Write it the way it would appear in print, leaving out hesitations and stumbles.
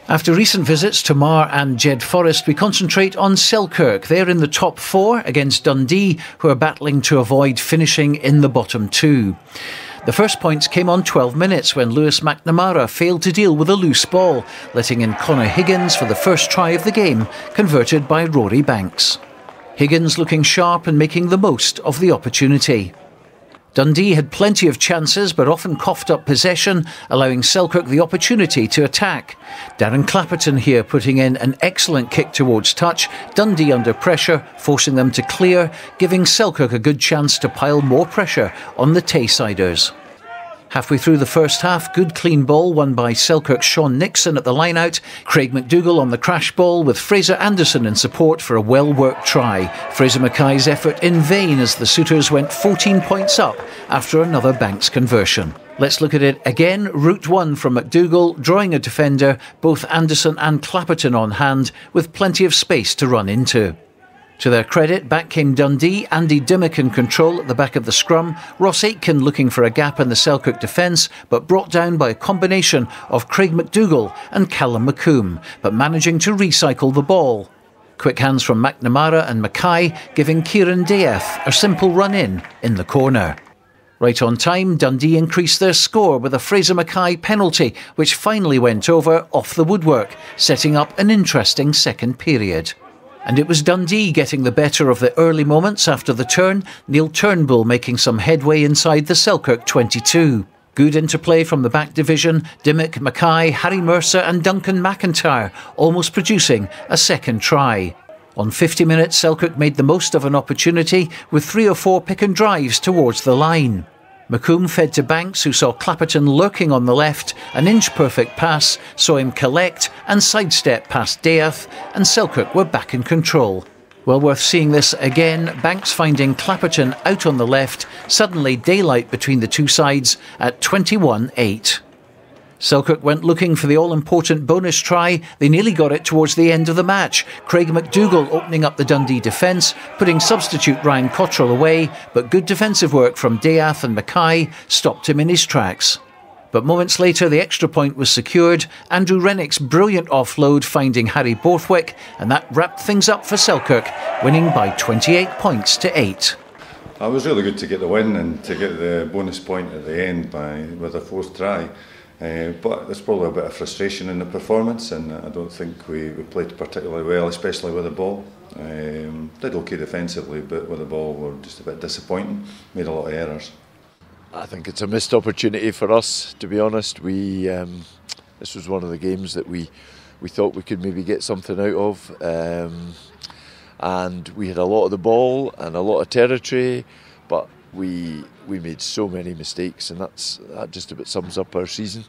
After recent visits to Mar and Jed Forest, we concentrate on Selkirk. They're in the top 4 against Dundee, who are battling to avoid finishing in the bottom 2. The first points came on 12 minutes when Lewis McNamara failed to deal with a loose ball, letting in Connor Higgins for the first try of the game, converted by Rory Banks. Higgins looking sharp and making the most of the opportunity. Dundee had plenty of chances but often coughed up possession, allowing Selkirk the opportunity to attack. Darren Clapperton here putting in an excellent kick towards touch, Dundee under pressure, forcing them to clear, giving Selkirk a good chance to pile more pressure on the Taysiders. Halfway through the first half, good clean ball won by Selkirk's Sean Nixon at the line-out. Craig McDougall on the crash ball with Fraser Anderson in support for a well-worked try. Fraser Mackay's effort in vain as the suitors went 14 points up after another Banks conversion. Let's look at it again. Route 1 from McDougall, drawing a defender, both Anderson and Clapperton on hand, with plenty of space to run into. To their credit, back came Dundee, Andy Dimmock in control at the back of the scrum, Ross Aitken looking for a gap in the Selkirk defence, but brought down by a combination of Craig McDougall and Callum McComb, but managing to recycle the ball. Quick hands from McNamara and Mackay, giving Kieran Death a simple run-in the corner. Right on time, Dundee increased their score with a Fraser Mackay penalty, which finally went over off the woodwork, setting up an interesting second period. And it was Dundee getting the better of the early moments after the turn, Neil Turnbull making some headway inside the Selkirk 22. Good interplay from the back division, Dimmock, Mackay, Harry Mercer and Duncan McIntyre, almost producing a second try. On 50 minutes, Selkirk made the most of an opportunity with 3 or 4 pick and drives towards the line. McComb fed to Banks, who saw Clapperton lurking on the left. An inch-perfect pass saw him collect and sidestep past Death, and Selkirk were back in control. Well worth seeing this again, Banks finding Clapperton out on the left, suddenly daylight between the two sides at 21-8. Selkirk went looking for the all-important bonus try. They nearly got it towards the end of the match. Craig McDougall opening up the Dundee defence, putting substitute Ryan Cottrell away, but good defensive work from Death and Mackay stopped him in his tracks. But moments later, the extra point was secured. Andrew Rennick's brilliant offload finding Harry Borthwick, and that wrapped things up for Selkirk, winning by 28 points to 8. It was really good to get the win and to get the bonus point at the end with a 4th try. But there's probably a bit of frustration in the performance, and I don't think we played particularly well, especially with the ball. Did okay defensively, but with the ball we're just a bit disappointing, made a lot of errors. I think it's a missed opportunity for us, to be honest. This was one of the games that we thought we could maybe get something out of, and we had a lot of the ball and a lot of territory, but we made so many mistakes, and that just about sums up our season.